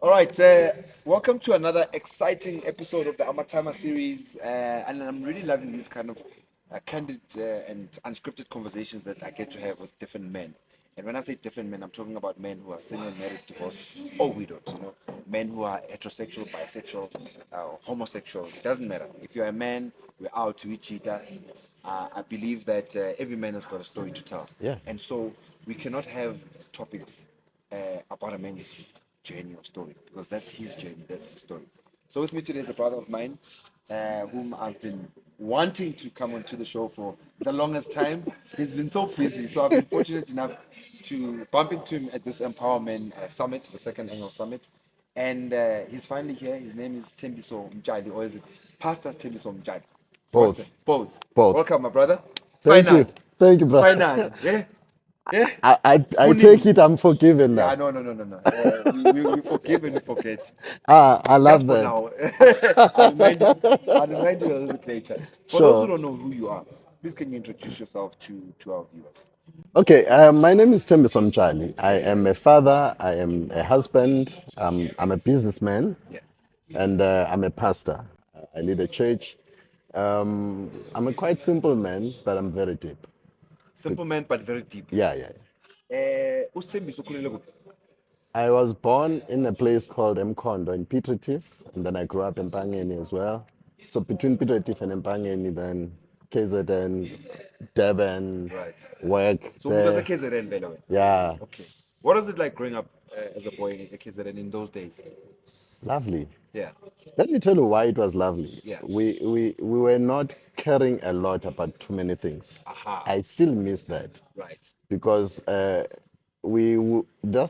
All right, welcome to another exciting episode of the AMATYMA series, and I'm really loving these kind of candid and unscripted conversations that I get to have with different men. And when I say different men, I'm talking about men who are single, married, divorced, or widowed. Men who are heterosexual, bisexual, homosexual. It doesn't matter. If you're a man, we're out to MJITA. I believe that every man has got a story to tell. Yeah. And so we cannot have topics about a man's journey or story, because that's his journey, that's his story. So with me today is a brother of mine, whom I've been wanting to come onto the show for the longest time. He's been so busy, so I've been fortunate enough to bump into him at this Empowerment Summit, the second annual summit. And he's finally here. His name is STHEMBISO MJITA, or is it Pastor STHEMBISO MJITA? Both. Both. Both. Welcome, my brother. Thank you. Thank you, brother. Finally. Yeah. Yeah. I take it I'm forgiven now. No. We forgive and we forget. I love Just for that. now. I'll remind you a little bit later. For those who don't know who you are, please can you introduce yourself to our viewers? Okay, my name is STHEMBISO MJITA. I am a father, I am a husband, I'm a businessman, Yeah. and I'm a pastor. I lead a church. I'm a quite simple man, but I'm very deep. Simple man, but very deep. Yeah. Usithembiso ukhulele kuphi? I was born in a place called Mkondo in Piet Retief, and then I grew up in Pangeni as well. So between Piet Retief and Pangeni, then KZN, Durban, Right. work So who does the there. KZN, by the way? Yeah, Okay. What was it like growing up as a boy in KZN in those days? lovely. Yeah. Let me tell you why it was lovely. Yeah. We were not caring a lot about too many things. Aha. I still miss that Right. because that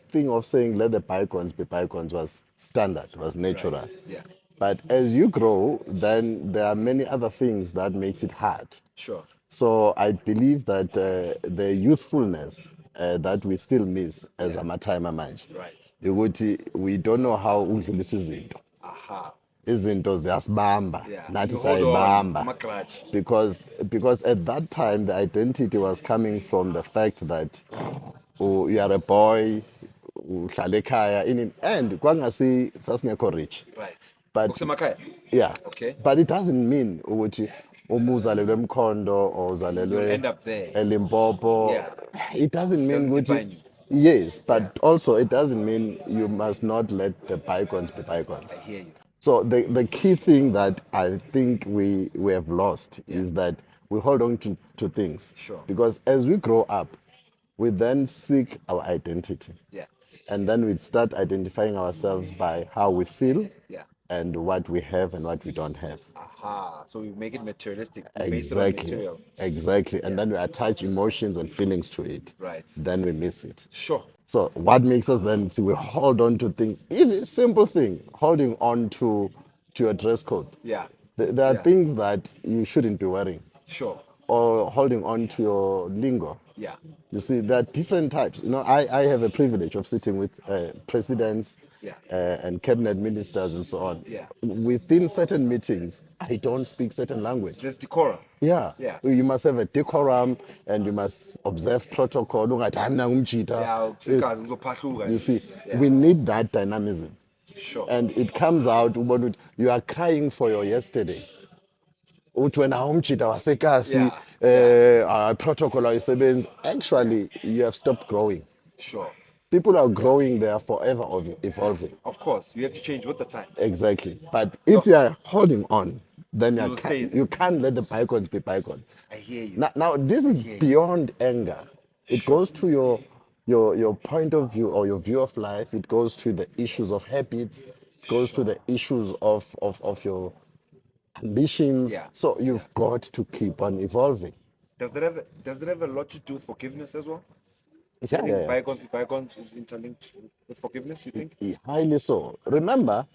thing of saying let the bygones be bygones was standard, was natural. Right. Yeah. But as you grow, then there are many other things that makes it hard. Sure. So I believe that the youthfulness that we still miss as AMATYMA manje, Right. ukuthi we don't know how udlulisa izinto. Aha. Izinto ziyasibamba, Yeah. nathi You hold on. sayibamba. Makraj. Because at that time the identity was coming from the fact that you are a boy, uhlala ekhaya, and kwangasi sasingekho rich. Right. But Kusemakhaya? yeah, Okay. but it doesn't mean ukuthi uma uzalelwe eMkhondo or You'll uzalelwe end up there. eLimpopo. Yeah. It doesn't mean Doesn't ukuthi define you. yes, but also it doesn't mean you must not let the bygones be bygones. I hear you. So the key thing that I think we have lost is that we hold on to things. Sure. Because as we grow up, we then seek our identity. Yeah. And then we start identifying ourselves by how we feel Yeah. and what we have and what we don't have. Aha. So we make it materialistic. We base it on Exactly. material. Exactly. And then we attach emotions and feelings to it. Right. Then we miss it. Sure. So what makes us then see we hold on to things, even simple thing, holding on to your dress code. Yeah. There are Yeah. things that you shouldn't be wearing, Sure. or holding on to your lingo. Yeah. You see, there are different types. I have a privilege of sitting with presidents Yeah. and cabinet ministers and so on. Yeah. Within certain meetings, I don't speak certain language. There's decorum. Yeah. Yeah. You must have a decorum and you must observe protocol. Ungathi, "Hayi, mina ngumjita." Yeah. Usikazi ngizophahluka. You see, Yeah. we need that dynamism. Sure. And it comes out, ubona ukuthi you are crying for your yesterday. Uthi wena umjita wasekasi, protocol ayisebenzi. Actually, you have stopped growing. Sure. People are growing, they are forever evolving. Of course, you have to change with the times. Exactly. But if you are holding on, then will stay there. you can't let the bygones be bygones. I hear you. Now this is beyond anger. It goes to your point of view or your view of life. It goes to the issues of habits. It goes to the issues of your ambitions. Yeah. So you've got to keep on evolving. Does that have a lot to do with forgiveness as well? Yeah, I think yeah. bygones be bygones is interlinked with forgiveness, you think? Highly so. Remember,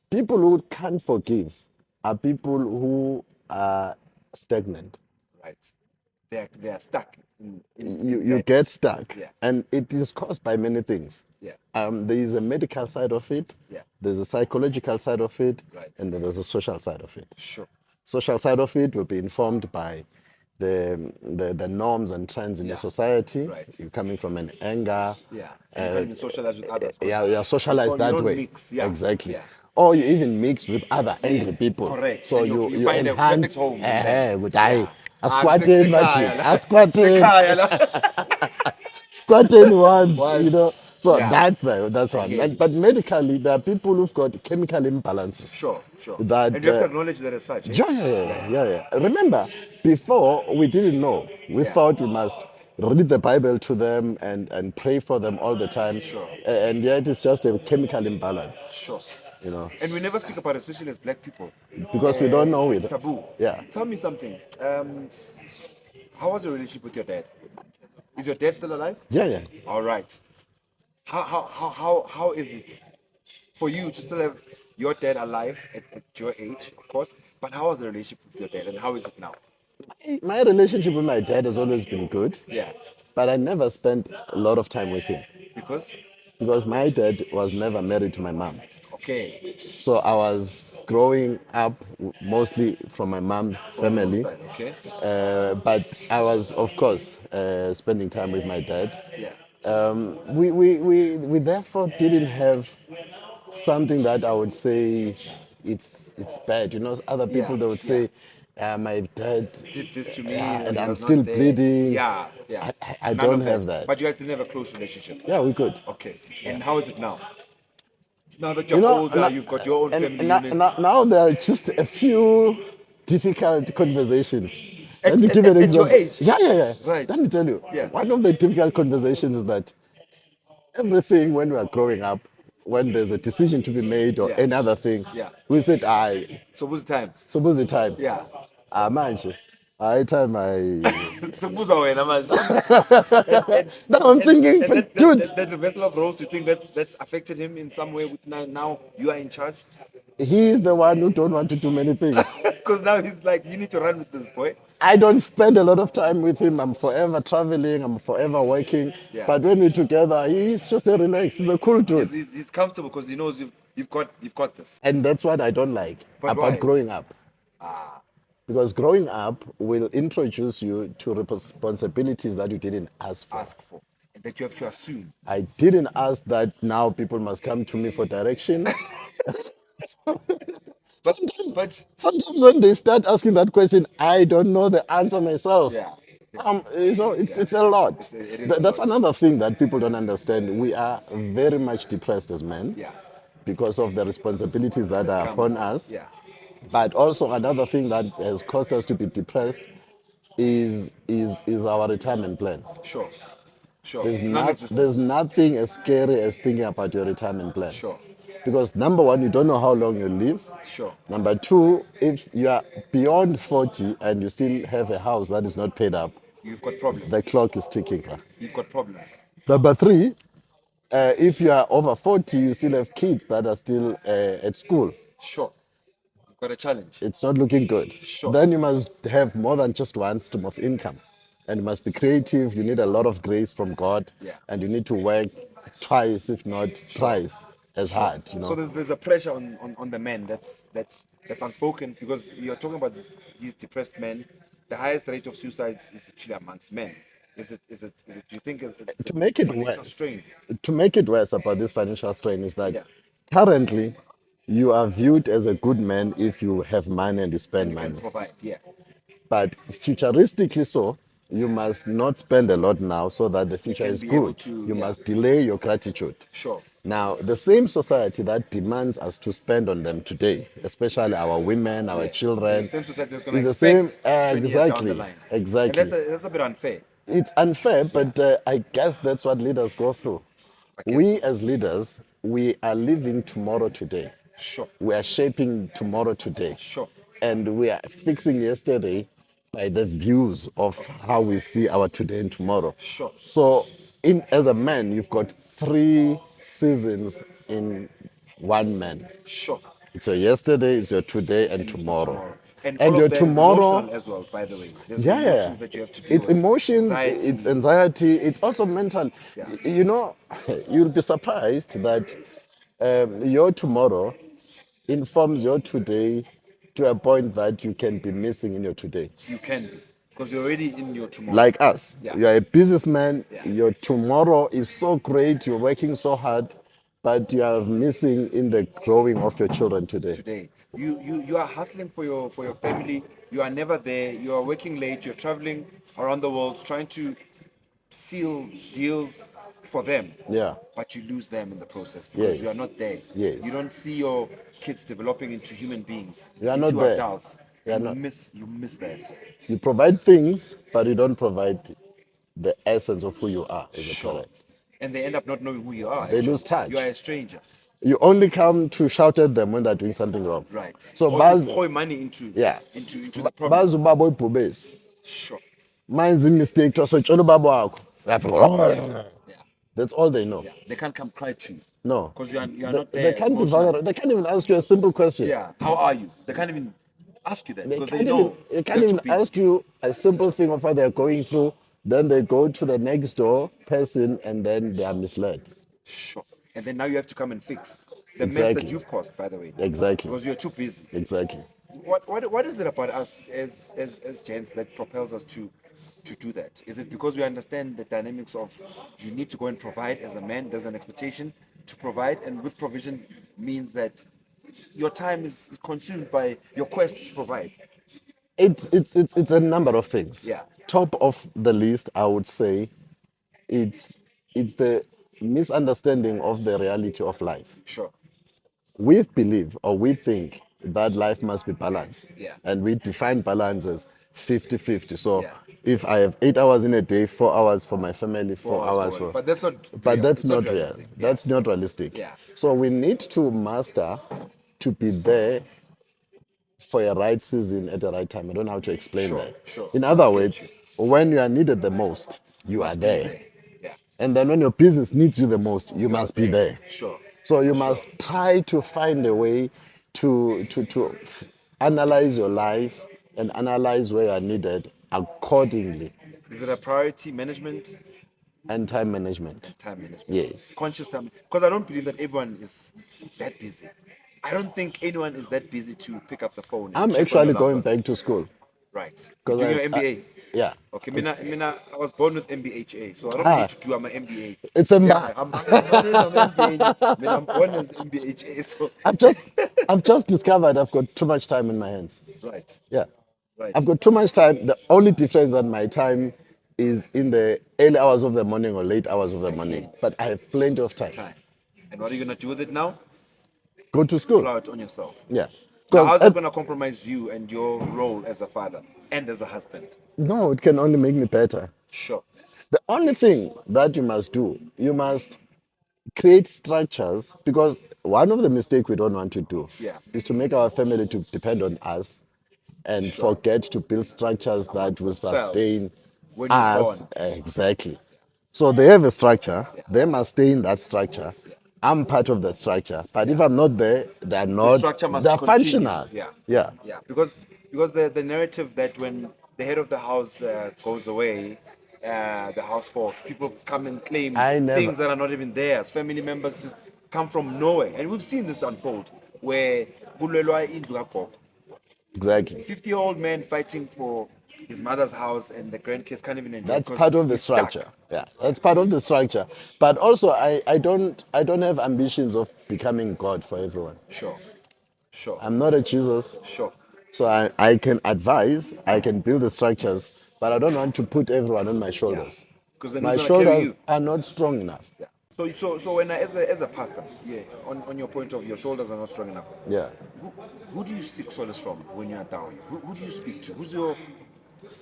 people who can't forgive are people who are stagnant. Right. They are stuck. You get stuck. Yeah. And it is caused by many things. Yeah. There is a medical side of it. Yeah. There's a psychological side of it. Right. And then there's a social side of it. Sure. Social side of it will be informed by the norms and trends in Yeah. your society. Right. You're coming from an anger. Yeah. And you can't even socialize with others. 'Cause Yeah, you're socialized you that don't way. mix. Yeah. Exactly. Yeah. Or you even mix with other Yeah, angry people. correct. So And you find a perfect enhance. home in them. With I. Yeah. Asquatin, machi. Sekhaya, la. Asquatin. Sekhaya, la. Squatting once, Once. So Yeah. that's I one. hear you. But medically, there are people who've got chemical imbalances. Sure. That And you have to acknowledge that as such. Eh? yeah. Remember, before we didn't know. We Yeah. thought we must read the Bible to them and pray for them all the time. Sure. And yet it's just a chemical imbalance. Sure. You know, And we never speak about it, especially as black people. because we don't know it's it. taboo. Yeah. Tell me something. How was your relationship with your dad? Is your dad still alive? Yeah. All right. How is it for you to still have your dad alive at your age, of course? But how was the relationship with your dad, and how is it now? My relationship with my dad has always been good, Yeah. but I never spent a lot of time with him Because because my dad was never married to my mom. okay, So I was growing up mostly from my mom's from one family. side, okay. But I was, of course, spending time with my dad. Yeah. We therefore didn't have something that I would say it's bad. You know, other people Yeah, they would say, my dad Did this to me, and he I'm was still not there. bleeding. Yeah. I None don't of have that. But you guys didn't have a close relationship. Yeah, we could. Okay. And how is it now? Now that You you're know, older, you've got your own and family now, unit. now there are just a few difficult conversations. At- Let me give you an at your example. age? Yeah. Right. Let me tell you. Yeah. One of the difficult conversations is that everything when we are growing up, when there's a decision to be made or Yeah. any other thing, Yeah. we said, So what's the time? so what's the time? Yeah. Manje. Time So kuza wena manje. Now I'm thinking, and but dude, that reversal of roles, you think that's affected him in some way? With now you are in charge. he's the one who don't want to do many things. Because now he's like, you need to run with this boy. I don't spend a lot of time with him. I'm forever traveling. I'm forever working. Yeah. But when we're together, he's just a relaxed. He's a cool dude. He's comfortable because he knows you've got this. And that's what I don't like But about why? growing up. Because growing up will introduce you to responsibilities that you didn't ask for. Ask for and that you have to assume. I didn't ask that now people must come to me for direction. But Sometimes when they start asking that question, I don't know the answer myself. yeah. It's a lot. It is a That's lot. another thing that people don't understand. We are very much depressed as men Yeah. because of the responsibilities that are upon us. Yeah. But also another thing that has caused us to be depressed is our retirement plan. Sure. There's, It's not, non-existent. there's nothing as scary as thinking about your retirement plan. Sure. Because number one, you don't know how long you live. Sure. Number two, if you are beyond 40 and you still have a house that is not paid up, You've got problems. the clock is ticking. You've got problems. Number three, if you are over 40, you still have kids that are still at school. Sure. You've got a challenge. It's not looking good. Sure. Then you must have more than just one stream of income. And you must be creative. You need a lot of grace from God. Yeah. And you need to work twice, if not thrice, as hard. You know? So there's a pressure on the men that's unspoken because you're talking about these depressed men. The highest rate of suicides is actually amongst men. Is it? Do you think it's To make it financial worse, strain? to make it worse about this financial strain is that Yeah. currently you are viewed as a good man if you have money and you spend You can money. provide. Yeah. But futuristically so, you must not spend a lot now so that the future can is be able good. to, You yeah. must delay your gratitude. Sure. Now, the same society that demands us to spend on them today, especially our women, our children, The same society that's going is to the same. expect 20 years down the Exactly. line. Exactly. And that's a bit unfair. It's unfair, but I guess that's what leaders go through. guess We as leaders, we are living tomorrow today. Sure. We are shaping tomorrow today. Sure. And we are fixing yesterday by the views of how we see our today and tomorrow. Sure. So, as a man, you've got 3 seasons in one man. Sure. It's your yesterday, it's your today, and tomorrow. And And all your of that is tomorrow, emotional as well, by the way. There's yeah, emotions that you have to deal it's with. emotions, Anxiety. it's anxiety, it's also mental. Yeah. You know, you'll be surprised that your tomorrow informs your today to a point that you can be missing in your today. You can be. Because you're already in your tomorrow. Like us. Yeah. You're a businessman. Yeah. Your tomorrow is so great. You're working so hard, but you are missing in the growing of your children today. Today, you are hustling for your family. You are never there. You are working late. You're traveling around the world trying to seal deals for them. Yeah. But you lose them in the process because you are Yes. not there. Yes. You don't see your kids developing into human beings, You are into not there. adults. You are You not. miss that. You provide things, but you don't provide the essence of who you are as a Sure. parent. And they end up not knowing who you are. They actually. lose touch. You are a stranger. You only come to shout at them when they're doing something wrong. Right. So or baz, to pour money into yeah. into the problem. Baz ubaba oyibhubesi. Sure. Mine's a mistake to switch on ubaba wakho. Yeah. That's all they know. Yeah. They can't come cry to you. No. Because you are They- not They there. can't be emotionally. vulnerable. They can't even ask you a simple question. Yeah. How are you? They can't even ask you that They because can't they know even, they can't you're too even busy. ask you a simple thing of what they're going through. Then they go to the next door person and then they are misled. Sure. And then now you have to come and fix the mess Exactly. that you've caused, by the way. Exactly. Because you're too busy. Exactly. What is it about us as gents that propels us to do that? Is it because we understand the dynamics of you need to go and provide as a man? There's an expectation to provide, and with provision means that your time is consumed by your quest to provide. It's a number of things. Yeah. Top of the list, I would say, it's the misunderstanding of the reality of life. Sure. We believe or we think that life must be balanced. Yeah. And we define balance as 50-50. So Yeah. if I have 8 hours in a day, 4 hours for my family, 4 hours for. But that's not. But real. that's It's not real. realistic. Yeah. That's not realistic. Yeah. So we need to master to be there for a right season at the right time. I don't know how to explain Sure, that. sure. In other words, when you are needed the most, you are Must be there. Yeah. And then when your business needs you the most, you must be there. Sure. So you must try to find a way to analyze your life and analyze where you are needed accordingly. Is it a priority management? And time management. Time management. Yes. Conscious time. Because I don't believe that everyone is that busy. I don't think anyone is that busy to pick up the phone. And I'm check on actually your going loved ones. back to school. Right. 'Cause Doing your I- MBA. Yeah. Okay, I was born with MBHA, so I don't Ah. need to do my MBA. It's a yeah, I'm MBA. I'm born as MBHA, so I've just discovered I've got too much time in my hands. right. Yeah. Right. I've got too much time. The only difference that my time is in the early hours of the morning or late hours of the morning. But I have plenty of time. And what are you gonna do with it now? Go to school. Plow it on yourself. Yeah. Now, how's 'Cause it gonna compromise you and your role as a father and as a husband? no, it can only make me better. Sure. The only thing that you must do, you must create structures, because one of the mistakes we don't want to do Yeah. is to make our family to depend on us and forget to build structures that will themselves sustain when you're us. gone. Exactly. So they have a structure, they must stay in that structure. I'm part of the structure, but if I'm not there, they're The not. structure must They're continue. functional. Yeah. Yeah. Yeah. Because the narrative that when the head of the house goes away, the house falls. People come and claim things that are not even theirs. Family members just come from nowhere, and we've seen this unfold where kulelwa indlu kagogo. Exactly. 50-year-old man fighting for his mother's house, and the grandkids can't even enjoy. That's because part of the he's stuck. structure. Yeah, that's part of the structure. But also, I don't have ambitions of becoming God for everyone. Sure. I'm not a Jesus. Sure. So I can advise, I can build the structures, but I don't want to put everyone on my shoulders. Because then My who's gonna carry shoulders you? are not strong enough. Yeah. So when as a pastor, yeah, on your point of your shoulders are not strong enough. Yeah. Who do you seek solace from when you are down? Who do you speak to? Who's your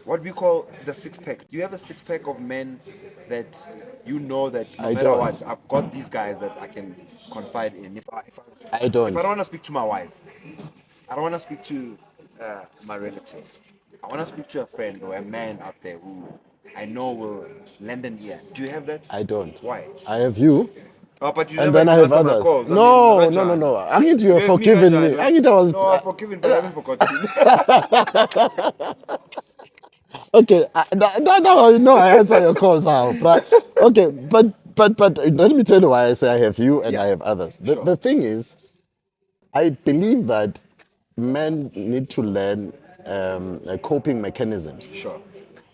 what we call the six pack? Do you have a six pack of men that you know that no I matter don't. what, I've got these guys that I can confide in. I don't. If I don't want to speak to my wife, I don't want to speak to my relatives. I want to speak to a friend or a man out there who I know will lend an ear. Do you have that? I don't. Why? I have you. Oh, but you And never then I have answer my others. calls. No. I mean, No. I need you have have forgiven me. Rajan. I need I was. No, I've forgiven, but I haven't forgotten. Okay, now you know I answer your calls now. Right? Okay, but let me tell you why I say I have you and I have others. The thing is, I believe that men need to learn coping mechanisms. Sure.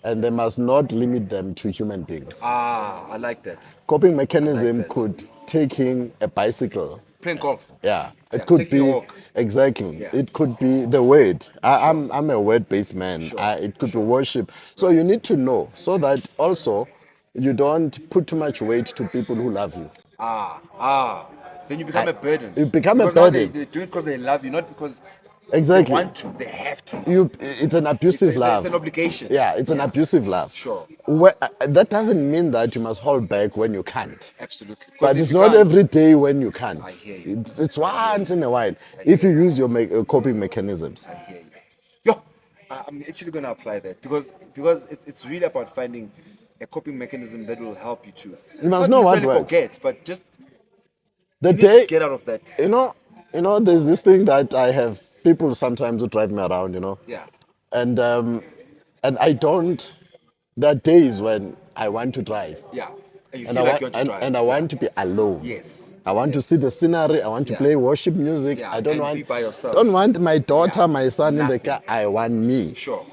and they must not limit them to human beings. Ah, I like that. Coping mechanism that. could taking a bicycle. Playing golf. Yeah, it Yeah, could taking a be walk. exactly. Yeah. It could be the word. I'm a word-based man. Sure. It could be worship. So you need to know so that also you don't put too much weight to people who love you. Then you become a burden. You become a because now burden. they do it because they love you, not because Exactly. they want to. They have to. It's an abusive love. It's an obligation. Yeah, it's an abusive love. Sure. That doesn't mean that you must hold back when you can't. Absolutely. 'Cause But if it's you not can't- every day when you can't. I hear you. It's once in a while. If you use your coping mechanisms. I hear you. Yo, I'm actually going to apply that because it's really about finding a coping mechanism that will help you too. You must Not know what necessarily works. forget, but just The you need to day, get out of that. you know, there's this thing that I have people sometimes who drive me around, Yeah. and I don't. There are days when I want to drive, Yeah. And you and feel I like you want to drive. and I want to be alone. Yes. I want to see the scenery. I want to Yeah. play worship music. Yeah, I don't and want be by yourself. Don't want my daughter, Yeah, my son in the nothing. car. I want me. Sure.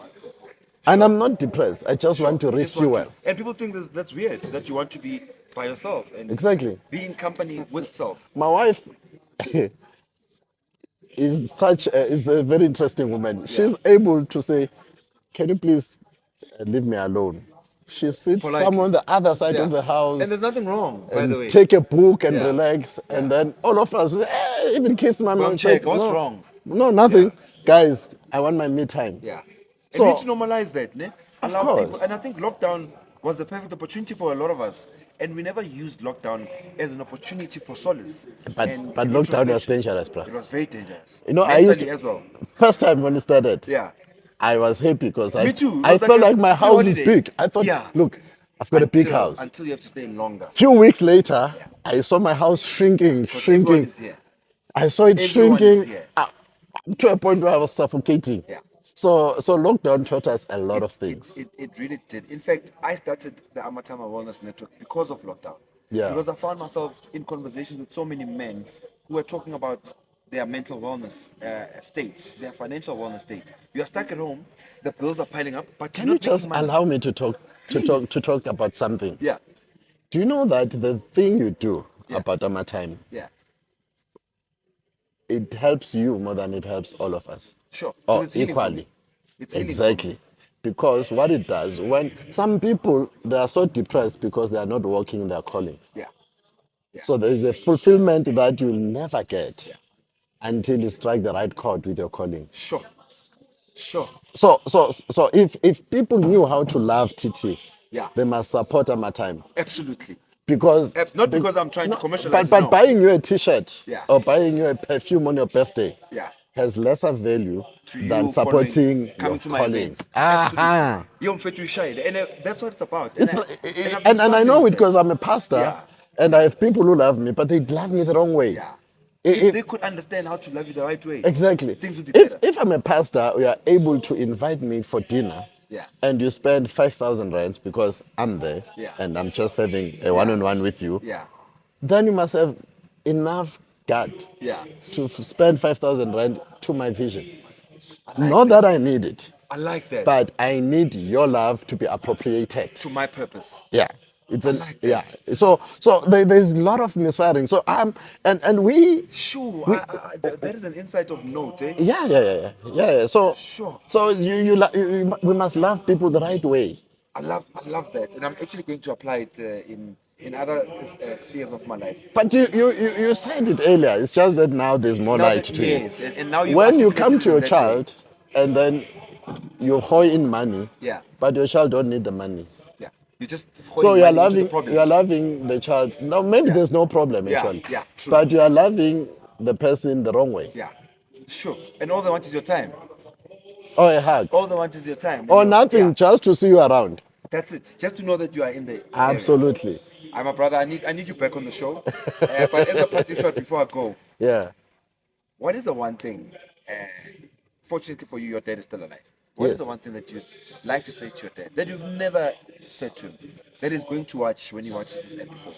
And I'm not depressed. I just want to You just want refuel. to- and people think that's weird that you want to be by yourself and Exactly. be in company with self. My wife is a very interesting woman. She's able to say, "Can you please leave me alone?" She sits Politely. somewhere on the other side Yeah. of the house And there's nothing wrong, by the way. take a book and Yeah. relax, and then all of us say, even kiss my mom. check, what's wrong? No, nothing. Yeah. Guys, I want my me time. Yeah. And So- we need to normalize that, ne? Of Allow course. people, and I think lockdown was the perfect opportunity for a lot of us. And we never used lockdown as an opportunity for solace. But and lockdown was introspection. dangerous, bro. It was very dangerous. You know, I used Mentally to, as well. first time when it started, Yeah. I was happy because Me too. It I was felt like like a my free house is holiday. big. I thought, Yeah. look, I've got a big house. Until you have to stay longer. Few weeks later, I saw my house shrinking. Everyone is here. I saw it Everyone is shrinking here. to a point where I was suffocating. Yeah. So lockdown taught us a lot of things. It really did. In fact, I started the AMATYMA Wellness Network because of lockdown. Yeah. Because I found myself in conversations with so many men who were talking about their mental wellness state, their financial wellness state. You are stuck at home, the bills are piling up, but Can you're you not making just money. allow me to talk about something? Yeah, Do you know that the thing you do Yeah. about our time, yeah, it helps you more than it helps all of us? sure. 'Cause Or it's healing for equally. me. It's healing for me. Exactly. Because what it does, when some people, they are so depressed because they are not walking in their calling. Yeah, So there is a fulfillment that you'll never get until you strike the right chord with your calling. sure, sure. So if people knew how to love TT, Yeah. they must support our time. Absolutely. Because Not because I'm trying to commercialize but it, no. buying you a t-shirt Yeah. or buying you a perfume on your birthday Yeah. has lesser value To than you supporting following, your coming to my calling. events. Aha. Absolutely. You're mfethu shayile. And that's what it's about. And, It's I've been and I know struggling it with because I'm a pastor, Yeah. and I have people who love me, but they love me the wrong way. Yeah. If- If they could understand how to love you the right way, Exactly. things would be If better. if I'm a pastor, you are able to invite me for dinner, Yeah. and you spend 5,000 rands because I'm there, Yeah. and I'm just having a one-on-one with you, Yeah. then you must have enough gut Yeah. to spend 5,000 rand to my vision. like Not that I need it, I like that. but I need your love to be appropriated. To my purpose. Yeah. It's like that. yeah. So there's a lot of misfiring. So and we Sure. That is an insight of note, eh? yeah. So Sure. so we must love people the right way. I love that. And I'm actually going to apply it in other spheres of my life. But you said it earlier. It's just that now there's more Now light that- to yes, it. and now you When you articulate come it to in your that way. child, and then you hoy in money, Yeah. but your child don't need the money. Yeah. You just So you are loving you are loving the child. No, maybe there's no problem Yeah, actually. yeah, true. But you are loving the person the wrong way. Yeah. Sure. And all they want is your time. Or a hug. All they want is your time. And Or your- nothing, yeah, just to see you around. that's it. Just to know that you are in the area. Absolutely. I'm a brother. I need you back on the show. But as a parting shot before I go, Yeah. what is the one thing? Fortunately for you, your dad is still alive. What is Yes. the one thing that you'd like to say to your dad that you've never said to him? That is going to watch when he watches this episode.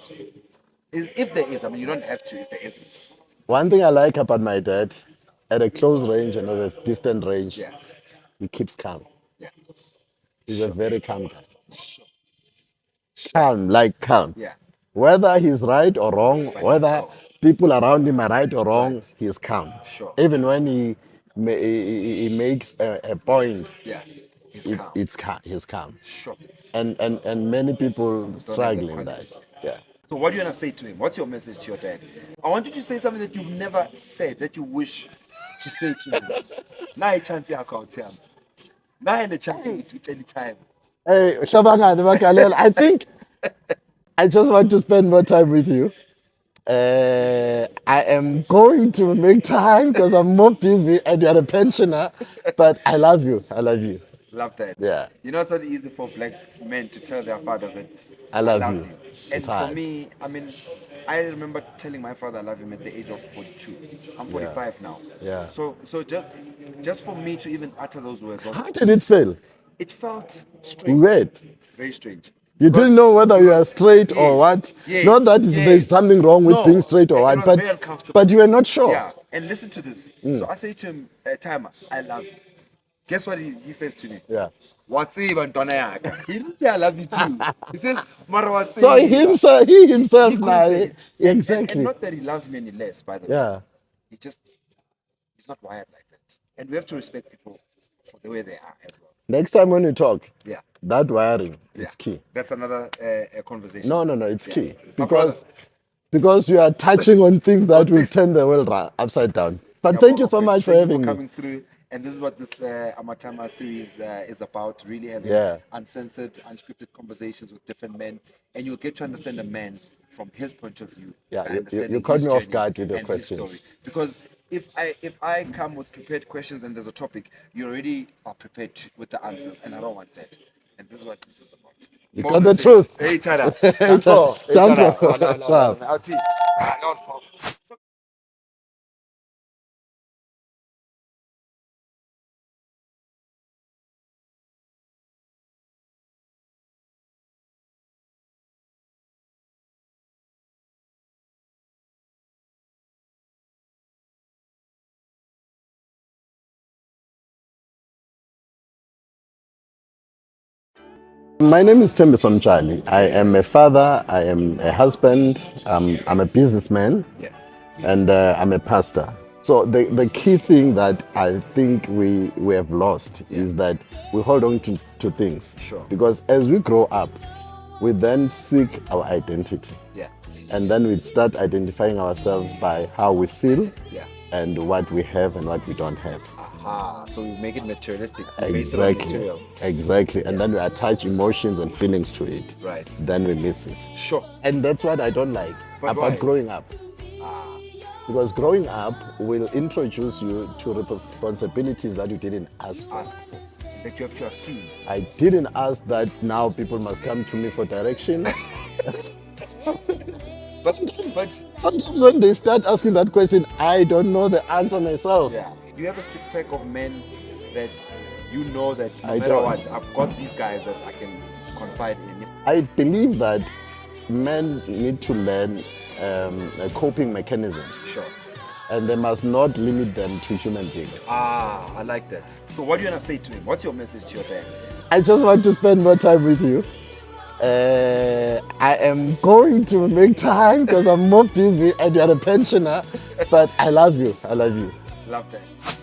If there is, I mean, you don't have to if there isn't. One thing I like about my dad, at a close range and at a distant range, Yeah. he keeps calm. Yeah. He's a very calm guy. Calm, like calm. Yeah. Whether he's right or wrong, But whether he's calm. people around him are right or wrong, Right. he's calm. Sure. Even when he makes a point, Yeah. He's calm. he's calm. Sure. And many people struggle in quality. that. Yeah. So what do you want to say to him? What's your message to your dad? I want you to say something that you've never said that you wish to say to him. Now a chance to account him. Now a chance to any time. Hey, Shabangani Makalel, I think I just want to spend more time with you. I am going to make time because I'm more busy and you're a pensioner, but I love you. I love you. Love that. Yeah. You know, it's not easy for black men to tell their fathers that I love you. And It's for hard. me, I mean, I remember telling my father I love him at the age of 42. I'm 45 now. Yeah. So just for me to even utter those words, How did it feel? it felt strange. Weird. Very strange. You didn't know whether you are straight or Yes, what. yes, Not that there's yes. something wrong with No, being straight or it what, was but very uncomfortable. but you were not sure. Yeah, and listen to this. So I say to him, Timer, I love you. Guess what he says to me? Yeah. What's even Donna Yaka? He didn't say I love you too. He says, Mara, what's So he himself He now. couldn't say it. Exactly. And not that he loves me any less, by the way. Yeah. He's not wired like that. And we have to respect people for the way they are as well. Next time when you talk, Yeah. that wiring, it's Yeah. key. That's another conversation. No, it's key. My brother- Because you are touching on things that will turn the world upside down. But thank you so much for having me. coming through. And this is what this AMATYMA series is about, really having uncensored, unscripted conversations with different men. And you'll get to understand a man from his point of view. Yeah, by you understanding caught his me off journey guard with your and his questions. story. Because if I come with prepared questions and there's a topic, you already are prepared with the answers. And I don't want that. And this is what this is about. You got the truth. Hey, Tada. Danko. Sharp. My name is MTSHALI. I am a father, I am a husband, I'm a businessman, and I'm a pastor. So the key thing that I think we have lost is that we hold on to things. Sure. Because as we grow up, we then seek our identity. Yeah. And then we start identifying ourselves by how we feel and what we have and what we don't have. So we make it materialistic. Exactly. And then we attach emotions and feelings to it. Right. Then we miss it. Sure. And that's what I don't like But about why? growing up. Because growing up will introduce you to responsibilities that you didn't ask for. That you have to assume. I didn't ask that now people must come to me for direction. But Sometimes when they start asking that question, I don't know the answer myself. yeah, you have a six-pack of men that you know that no I matter don't. what, I've got these guys that I can confide in. I believe that men need to learn coping mechanisms, Sure. and they must not limit them to human beings. I like that. So what do you want to say to him? What's your message to your dad? I just want to spend more time with you. I am going to make time because I'm more busy and you're a pensioner, but I love you. I love you. Love that.